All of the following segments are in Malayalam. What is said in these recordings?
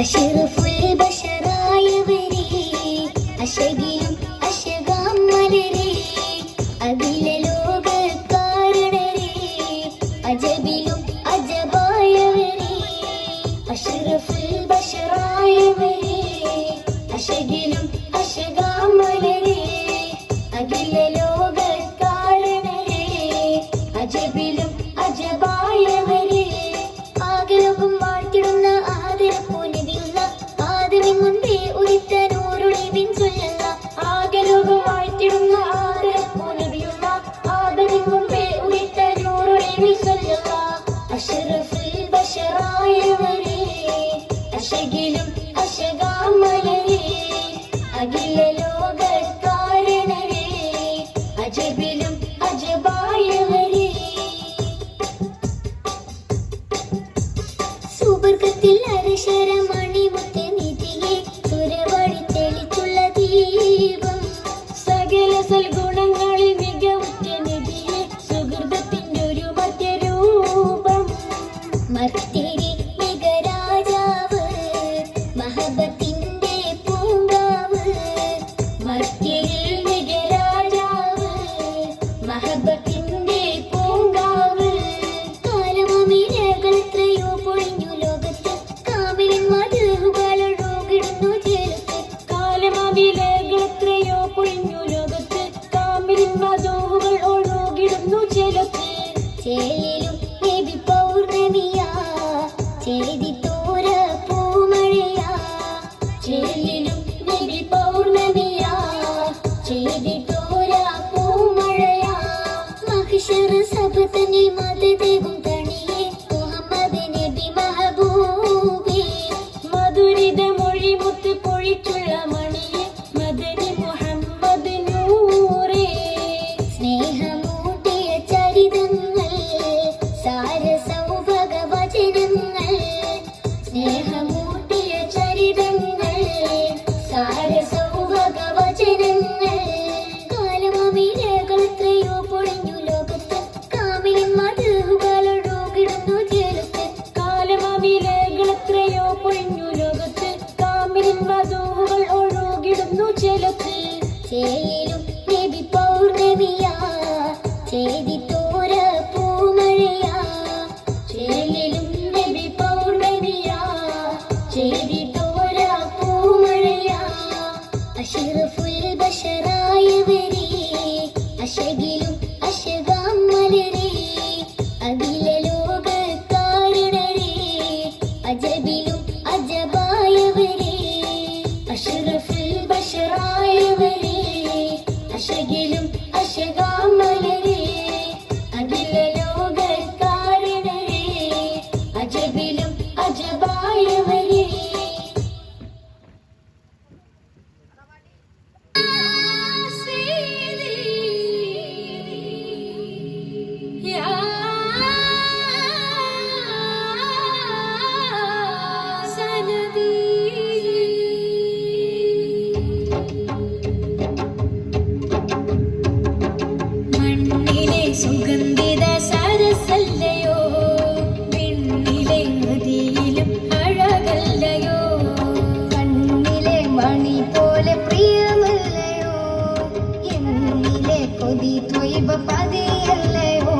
അഷ്റഫുൽ ബശറായവരേ അശകിലും അശകാം മലരേ അഖില ലോകകാരണരേ അജബിലും അജബായവരേ അഷ്റഫുൽ ബശറായവരേ അശകിലും അശകാം മലരേ അഖില ലോകകാരണരേ അജബിലും അജബായവരേ ആകലോകം വാഴ്ത്തിടുന്ന ആദരപ്പൂനബിയുള്ള ആദമിൻ മുൻപേ ഉദിത്ത നൂറുളിബിൻ ചൊല്ലല്ല ആകലോകം വാഴ്ത്തിടുന്ന ആദരപ്പൂനബിയുള്ള ആദമിൻ മുൻപേ ഉദിത്ത നൂറുളിബിൻ ചൊല്ലല്ല അഷ്റഫുൽ ബശറായവരേ അശകിലും അശകാം മലരേ അഖില ലോകകാരണരേ അജബിലും അജബായവരേ സുബർഗത്തിൽ അരശരമണി മുത്തെ നിധിയെ സുരവഴി തെളിച്ചുള്ള ദീപം സകല സൽഗുണങ്ങളിൽ മികവുറ്റ നിധിയെ സുഹൃതത്തിൻ്റെ ഒരു മധ്യരൂപം മർത്തിരി മികരാജാവ് മഹബത്തിന്റെ പൂങ്കാവ് മർത്തിരി മികരാജാവ് മഹബത്തിന്റെ പൂങ്കാവ് കാലമമിരകൾ എത്രയോ പൊഴിഞ്ഞു ലോകത്ത് കാമിലൻ മധുകളൊഴുകിടുന്നു ചേലത്ത് കാലമമിരകൾ എത്രയോ പൊഴിഞ്ഞു ലോകത്ത് കാമിലൻ മധുകൾ ഒഴുകിടുന്നു ചേലത്ത് ചേലിലും നബി പൗർണമിയാ ചേതി തോര പൂമഴയാ ചേലിലും നബി പൗർണമിയാ ചേതി തോര പൂമഴയാ മഹിഷറ സഭ തന്നെ മതദേവും തണിയെ മുഹമ്മദ് നബി മഹബൂബേ മധുരിത മൊഴി മുത്ത് പൊഴിച്ചുള്ള മണിയെ മദനി മുഹമ്മദ് നൂറേ സ്നേഹമൂട്ടിയ ചരിതങ്ങൾ സാരസൗഭഗ വചനങ്ങൾ സ്നേഹമൂട്ടിയ ചരിതങ്ങൾ സാരസൗഭഗ വചനങ്ങൾ കാലമമിരകൾ എത്രയോ പൊഴിഞ്ഞു ലോകത്ത് കാമിലൻ മധുകളൊഴുകിടുന്നു ചേലത്ത് കാലമമിരകൾ എത്രയോ പൊഴിഞ്ഞു ലോകത്ത് കാമിലൻ മധുകൾ ഒഴുകിടുന്നു ചേലത്ത് ചേലിലും നബി പൗർണമിയാ ചേതി തോര പൂമഴയാ ചേലിലും നബി പൗർണമിയാ ചേതി തോര പൂമഴയാ അഷ്റഫുൽ ബശറായവരേ അശകിലും അശകാം മലരേ അഖില ലോകകാരണരേ അജബിലും അജബായവരേ അഷ്റഫുൽ ബശറായവരേ അശകിലും അശകാം മലരേ അഖില ലോകകാരണരേ അജബിലും അജബായവരേ മണ്ണിലെ സുഗന്ധിത സരസല്ലയോ വിണ്ണിലെ നദിയിലും അഴകല്ലയോ കണ്ണിലെ മണി പോലെ പ്രിയമല്ലയോ എന്നിലെ കൊതി ത്വയ്ബ പതിയല്ലയോ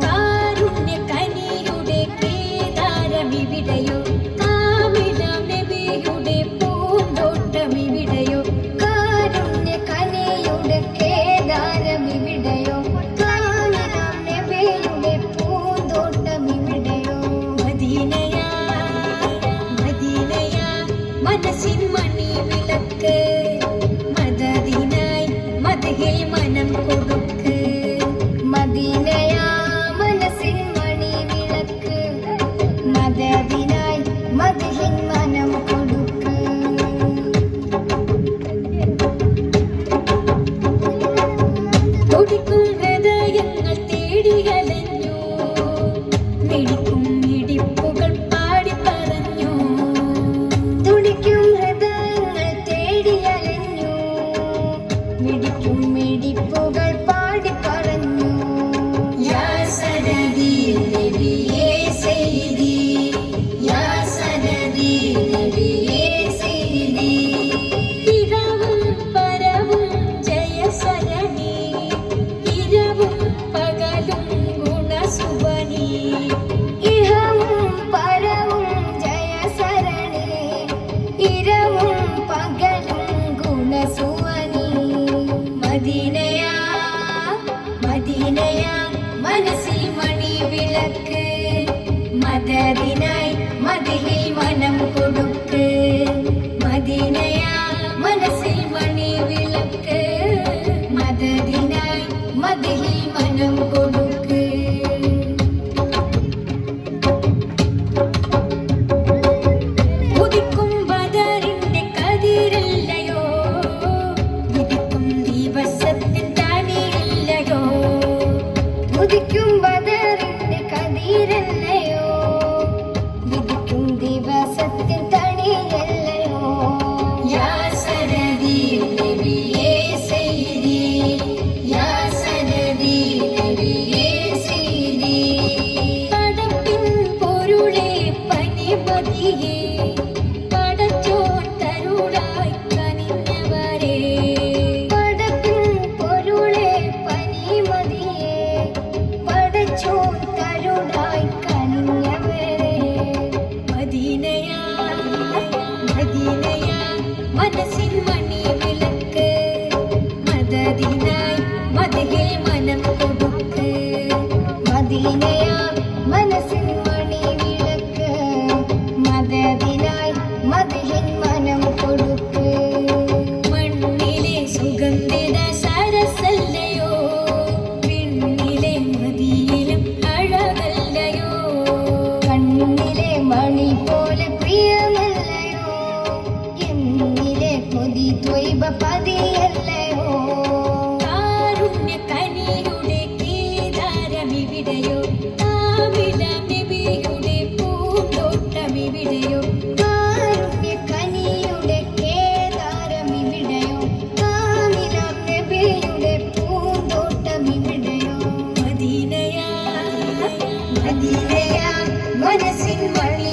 കാരുണ്യ കനിയുടെ കേദാരമിവിടെയോ കാമിലാം നബിയുടെ പൂന്തോട്ടമിവിടെയോ കാരുണ്യ കനിയുടെ കേദാരമിവിടെയോ കാമിലാം നബിയുടെ പൂന്തോട്ടമിവിടെയോ മദീനയാ മദീനയാ മനസ്സിൻ മണി വിളക്ക് മദദിനായി മദഹിൽ മനം കൊടുക്ക് മദീനയാ മനസ്സിൻ മണി വിളക്ക് മദദിനായി മദഹിൽ മനം കൊടുക്ക് തുടിക്കും ഹൃദയങ്ങൾ തേടിയലഞ്ഞു മിടിക്കും മിടിപ്പുകൾ പാടി പറഞ്ഞു തുടിക്കും ഹൃദയങ്ങൾ തേടിയലഞ്ഞു മിടിക്കും മിടിപ്പുകൾ പാടി പറഞ്ഞു യാ സനദി നബിയേ സയ്യിദി യാ സനദി ബദറിന്റെ കതിരല്ലയോ, വിധിക്കും ദിവസത്തിൻ തണിയല്ലയോ. യാ സനദി നബിയേ സയ്യിദി, യാ സനദി നബിയേ സയ്യിദി. പടപ്പിൻ പൊരുളെ പനിമതിയേ, പടച്ചോൻ തരുളായി കനിഞ്ഞവരേ. പടപ്പിൻ പൊരുളെ പനിമതിയേ, പടച്ചോൻ തരുളായി കനിഞ്ഞവരേ. മദീനയാ മദീനയാ മനസ്സിൻ മണി വിളക്ക്, മദദിനായി മദഹിൽ മനം കൊടുക്ക്. മദീനയാ മനസ്സിൻ മണി വിളക്ക്, മദദിനായി മദഹിൽ മനം കൊടുക്ക്. മണ്ണിലെ സുഗന്ധിത സരസല്ലയോ, വിണ്ണിലെ മദിയിലും അഴകല്ലയോ. കണ്ണിലെ മണി പോലെ പ്രിയമല്ലയോ, എന്നിലെ കൊതി ത്വയ്ബ പതിയല്ലയോ. കാരുണ്യ കനിയുടെ കേദാരമിവിടെയോ, കാമില നബിയുടെ പൂന്തോട്ടമിവിടെയോ. കാരുണ്യ കനിയുടെ കേദാരമിവിടെയോ, കാമില നബിയുടെ പൂന്തോട്ടമിവിടെയോ. മദീനയാ മദീനയാ മനസ്സിൻ മണി